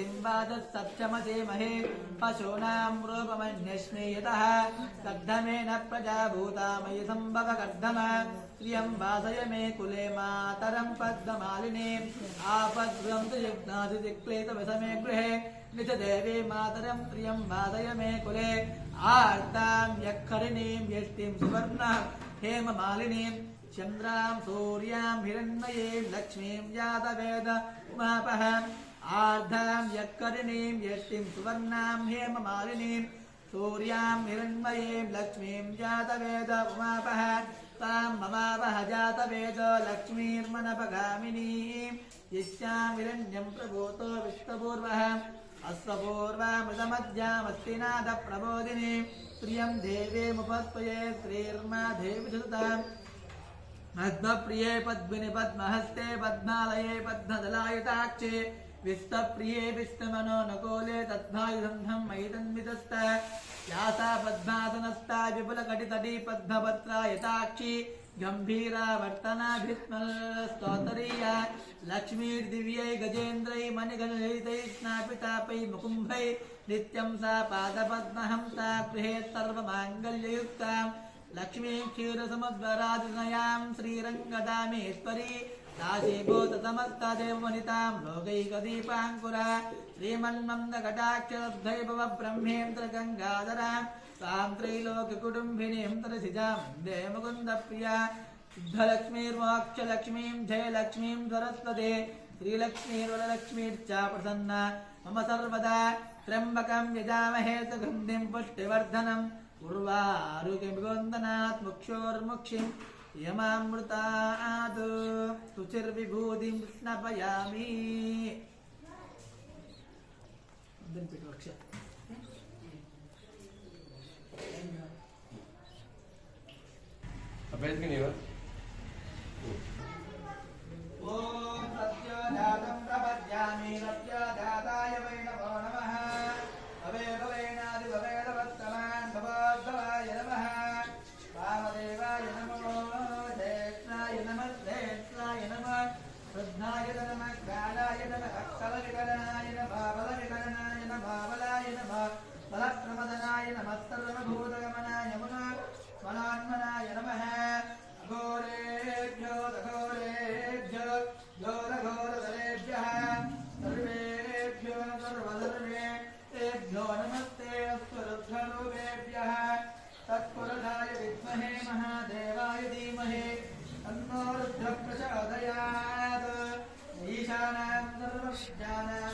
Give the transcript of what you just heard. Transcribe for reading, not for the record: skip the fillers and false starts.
ज्योतिं वाचस्तक्षमसेमहे पशूनां रूपमन्यस्मै यतः कर्दमेन प्रजा भूतामयि सम्भवकर्दम श्रियं वासय मे कुले मातरं पद्ममालिनीं आपद्गृहं तु यज्ञादिक्लेतवसमे गृहे निजदेवी मातरं प्रियं वासय मे कुले आर्तां यक्षरिणीं यष्टिं सुवर्णः हेममालिनीं चन्द्रां सूर्यां हिरण्मयीं लक्ष्मीं जातवेद उमापः आर्धां यक्षरिणीं यष्टिं सुवर्णां हेममालिनीं सूर्यां हिरण्मयीं लक्ष्मीं जातवेद उमापः तां ममावह जातवेद लक्ष्मीर्मनपगामिनीं यस्यां हिरण्यं प्रभूतो विश्वपूर्वः अश्वपूर्वामृतमध्यामस्तिनाथ प्रबोधिनी प्रियं देवीमुपत्वये श्रीर्मा देवी सुताम् पद्मप्रिये पद्मिनि पद्महस्ते पद्मालये पद्मदलायताक्षे विष्णुप्रिये विष्णुमनोनुकूले तद्भायुधं मयि तन्वितस्त यासा पद्मासनस्था विपुलकटितटी पद्मपत्रायताक्षी गंभीरा वर्तनाभिस्मस्तोतरीया लक्ष्मीर्दिव्यै गजेन्द्रै मणिगणललितै स्नापितापै मुकुम्भै नित्यं सा पादपद्महंसा गृहे सर्वमाङ्गल्ययुक्तां लक्ष्मीं क्षीरसमुद्वराजनयां श्रीरङ्गदामेश्वरी दासीभूतसमस्तदेववनितां लोकैकदीपाङ्कुरा श्रीमन्मन्दकटाक्षरद्धैभव ब्रह्मेन्द्रगङ्गाधरां तां त्रैलोक्यकुटुम्बिनीं तरसिजां वन्दे मुकुन्दप्रिया शुद्धलक्ष्मीर्मोक्षलक्ष्मीं जयलक्ष्मीं सरस्वती श्रीलक्ष्मीर्वरलक्ष्मीर्च प्रसन्ना मम सर्वदा त्र्यम्बकं यजामहे सुगन्धिं पुष्टिवर्धनम् उर्वारुकविवन्दनात् मुक्षोर्मुक्षिं यमामृतात् शुचिर्विभूतिं स्नपयामि ॐ सत्योजातं प्रपद्यामि सत्योजाताय वै नमो नमः अवेभवेनादिभवेदवत्तमान् भवोद्भवाय नमः वामदेवाय नमो ज्येष्ठाय नमः ज्येष्ठाय नमः वृद्धाय नमः कालाय नमः कलविकरणाय नमः बलविकरणाय नमः बलाय नमः बलप्रमदनाय नमः सर्वभूतगमनाय मनोन्मनाय नमः अघोरेभ्यो दघोरेभ्यो घोरघोरधरेभ्यः सर्वेभ्यो सर्वधर्मेभ्यो नमस्ते स्वरुद्ररूपेभ्यः तत्पुरुषाय विद्महे महादेवाय धीमहि तन्नो रुद्रः प्रचोदयात् ईशानां सर्वविद्यानां